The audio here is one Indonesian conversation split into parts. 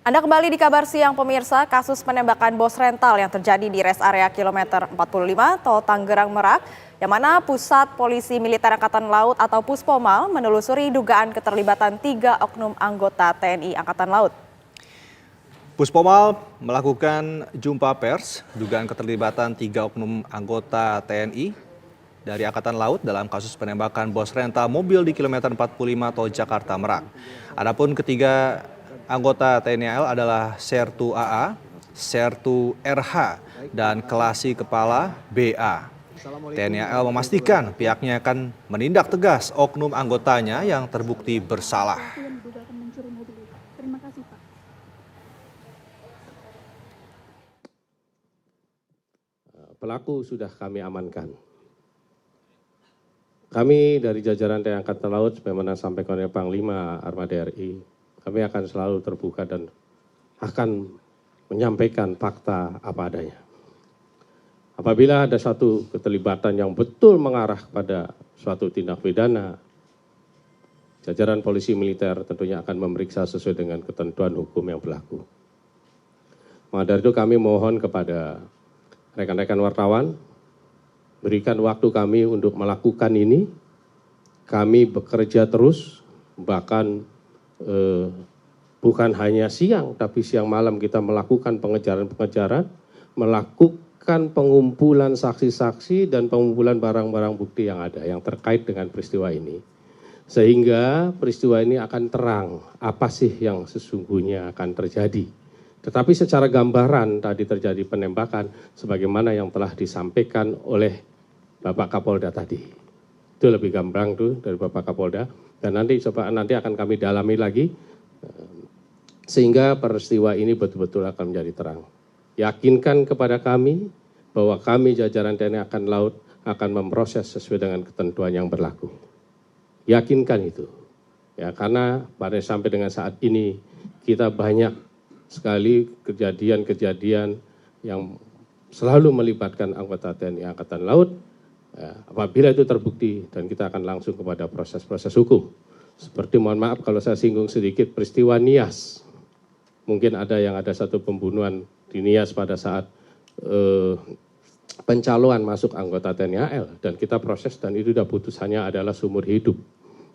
Anda kembali di Kabar Siang pemirsa, kasus penembakan bos rental yang terjadi di res area kilometer 45 Tol Tanggerang Merak, yang mana Pusat Polisi Militer Angkatan Laut atau Puspomal menelusuri dugaan keterlibatan 3 oknum anggota TNI Angkatan Laut. Puspomal melakukan jumpa pers dugaan keterlibatan 3 oknum anggota TNI dari Angkatan Laut dalam kasus penembakan bos rental mobil di kilometer 45 Tol Jakarta Merak. Adapun ketiga anggota TNI AL adalah Sertu AA, Sertu RH, dan Kelasi Kepala BA. TNI AL memastikan pihaknya akan menindak tegas oknum anggotanya yang terbukti bersalah. Pelaku sudah kami amankan. Kami dari jajaran TNI Angkatan Laut, sebagaimana sampaikan oleh Panglima Armada RI, kami akan selalu terbuka dan akan menyampaikan fakta apa adanya. Apabila ada satu keterlibatan yang betul mengarah kepada suatu tindak pidana, jajaran polisi militer tentunya akan memeriksa sesuai dengan ketentuan hukum yang berlaku. Maka dari itu kami mohon kepada rekan-rekan wartawan, berikan waktu kami untuk melakukan ini. Kami bekerja terus, bahkan bukan hanya siang, tapi siang malam kita melakukan pengejaran-pengejaran, melakukan pengumpulan saksi-saksi dan pengumpulan barang-barang bukti yang ada, yang terkait dengan peristiwa ini. Sehingga peristiwa ini akan terang, apa sih yang sesungguhnya akan terjadi. Tetapi secara gambaran tadi terjadi penembakan sebagaimana yang telah disampaikan oleh Bapak Kapolda tadi. Itu lebih gampang tuh dari Bapak Kapolda, dan nanti akan kami dalami lagi sehingga peristiwa ini betul-betul akan menjadi terang. Yakinkan kepada kami bahwa kami jajaran TNI Angkatan Laut akan memproses sesuai dengan ketentuan yang berlaku. Yakinkan itu. Ya, karena pada sampai dengan saat ini kita banyak sekali kejadian-kejadian yang selalu melibatkan anggota TNI Angkatan Laut. Ya, apabila itu terbukti dan kita akan langsung kepada proses-proses hukum. Seperti mohon maaf kalau saya singgung sedikit peristiwa Nias. Mungkin ada satu pembunuhan di Nias pada saat pencalonan masuk anggota TNI AL dan kita proses dan itu sudah putusannya adalah seumur hidup.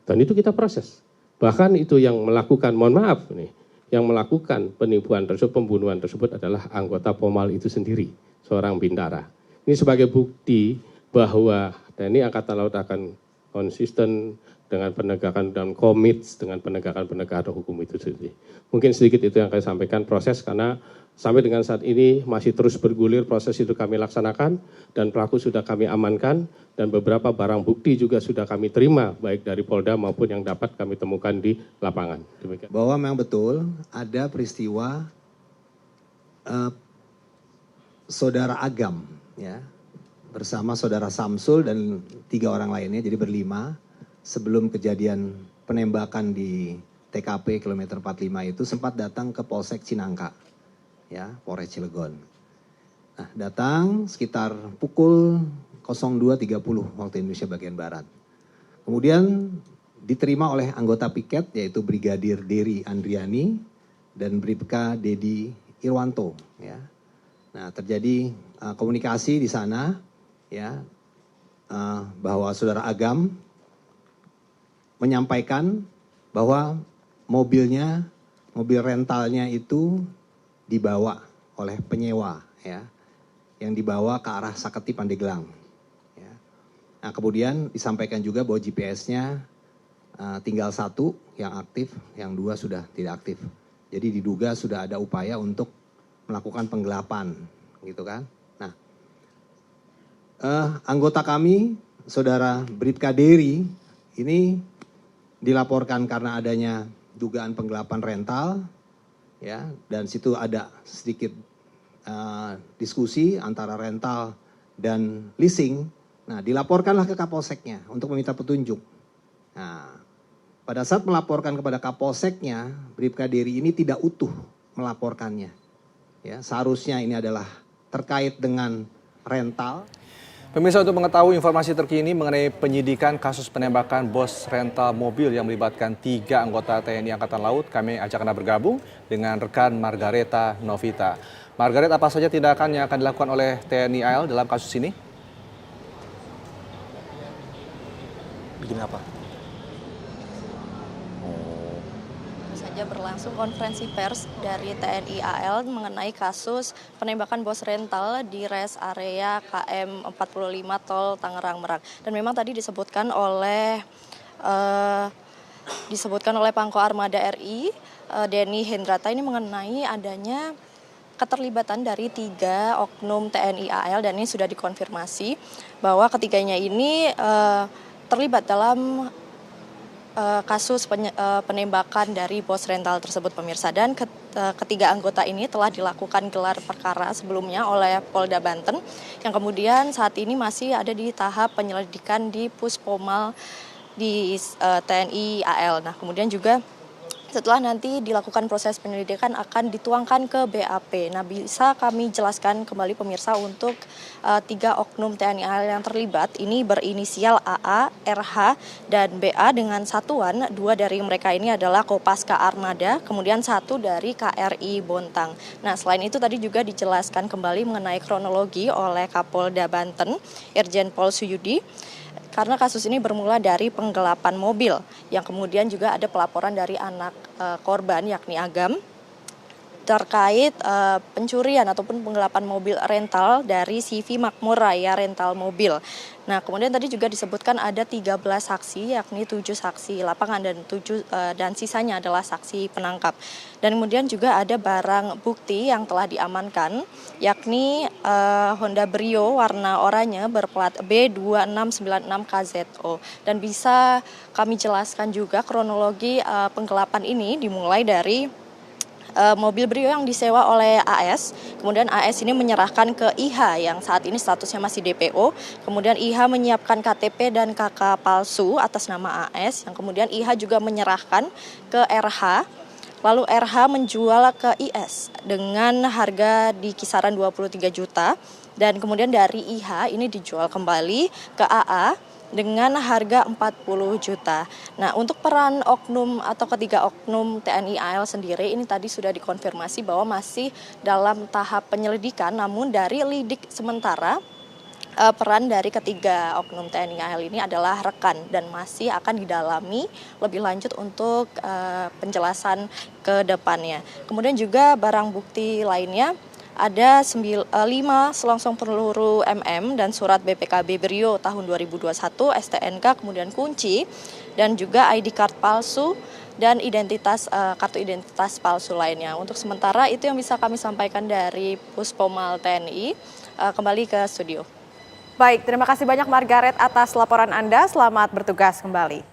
Dan itu kita proses. Bahkan itu yang melakukan, mohon maaf nih, yang melakukan penipuan tersebut, pembunuhan tersebut adalah anggota Pomal itu sendiri, seorang bintara. Ini sebagai bukti bahwa TNI Angkatan Laut akan konsisten dengan penegakan dan komit dengan penegakan hukum itu sendiri. Mungkin sedikit itu yang kami sampaikan proses, karena sampai dengan saat ini masih terus bergulir proses itu kami laksanakan dan pelaku sudah kami amankan dan beberapa barang bukti juga sudah kami terima baik dari Polda maupun yang dapat kami temukan di lapangan. Demikian. Bahwa memang betul ada peristiwa saudara Agam ya bersama saudara Samsul dan 3 orang lainnya, jadi berlima, sebelum kejadian penembakan di TKP kilometer 45 itu sempat datang ke Polsek Cinangka, ya, Polres Cilegon. Nah, datang sekitar pukul 02.30 waktu Indonesia bagian Barat. Kemudian diterima oleh anggota piket yaitu Brigadir Dery Andriani dan Bribka Dedi Irwanto, ya. Nah, terjadi komunikasi di sana, ya, bahwa saudara Agam menyampaikan bahwa mobil rentalnya itu dibawa oleh penyewa, ya, yang dibawa ke arah Saketi Pandeglang. Ya. Nah, kemudian disampaikan juga bahwa GPS-nya tinggal 1 yang aktif, yang 2 sudah tidak aktif. Jadi diduga sudah ada upaya untuk melakukan penggelapan, gitu kan? Nah, anggota kami, saudara Bribka Dery, ini dilaporkan karena adanya dugaan penggelapan rental, ya, dan situ ada sedikit diskusi antara rental dan leasing. Nah, dilaporkanlah ke Kapolseknya untuk meminta petunjuk. Nah, pada saat melaporkan kepada Kapolseknya, Bribka Dery ini tidak utuh melaporkannya. Ya, seharusnya ini adalah terkait dengan rental. Pemirsa, untuk mengetahui informasi terkini mengenai penyidikan kasus penembakan bos rental mobil yang melibatkan 3 anggota TNI Angkatan Laut, kami ajak Anda bergabung dengan rekan Margareta Novita. Margaret, apa saja tindakan yang akan dilakukan oleh TNI AL dalam kasus ini? Bikin apa? Saja berlangsung konferensi pers dari TNI AL mengenai kasus penembakan bos rental di rest area KM 45 Tol Tangerang Merak. Dan memang tadi disebutkan oleh Pangko Armada RI Denny Hendrata ini mengenai adanya keterlibatan dari 3 oknum TNI AL, dan ini sudah dikonfirmasi bahwa ketiganya ini terlibat dalam kasus penembakan dari bos rental tersebut, pemirsa. Dan ketiga anggota ini telah dilakukan gelar perkara sebelumnya oleh Polda Banten, yang kemudian saat ini masih ada di tahap penyelidikan di Puspomal di TNI AL. Nah, kemudian juga setelah nanti dilakukan proses penyelidikan akan dituangkan ke BAP. Nah, bisa kami jelaskan kembali pemirsa untuk 3 oknum TNI AL yang terlibat. Ini berinisial AA, RH, dan BA dengan satuan. 2 dari mereka ini adalah Kopaska Armada, kemudian 1 dari KRI Bontang. Nah, selain itu tadi juga dijelaskan kembali mengenai kronologi oleh Kapolda Banten, Irjen Pol Suyudi. Karena kasus ini bermula dari penggelapan mobil, yang kemudian juga ada pelaporan dari anak korban yakni Agam terkait pencurian ataupun penggelapan mobil rental dari CV Makmur Raya Rental Mobil. Nah, kemudian tadi juga disebutkan ada 13 saksi, yakni 7 saksi lapangan dan sisanya adalah saksi penangkap. Dan kemudian juga ada barang bukti yang telah diamankan, yakni Honda Brio warna oranye berplat B2696KZO. Dan bisa kami jelaskan juga kronologi penggelapan ini dimulai dari mobil Brio yang disewa oleh AS, kemudian AS ini menyerahkan ke IH yang saat ini statusnya masih DPO, kemudian IH menyiapkan KTP dan KK palsu atas nama AS, yang kemudian IH juga menyerahkan ke RH, lalu RH menjual ke IS dengan harga di kisaran 23 juta, dan kemudian dari IH ini dijual kembali ke AA dengan harga 40 juta. Nah, untuk peran oknum atau ketiga oknum TNI AL sendiri ini tadi sudah dikonfirmasi bahwa masih dalam tahap penyelidikan, namun dari lidik sementara peran dari ketiga oknum TNI AL ini adalah rekan dan masih akan didalami lebih lanjut untuk penjelasan ke depannya. Kemudian juga barang bukti lainnya ada 5 selongsong peluru MM dan surat BPKB Brio tahun 2021, STNK, kemudian kunci, dan juga ID card palsu dan kartu identitas palsu lainnya. Untuk sementara itu yang bisa kami sampaikan dari Puspomal TNI. Kembali ke studio. Baik, terima kasih banyak Margaret atas laporan Anda. Selamat bertugas kembali.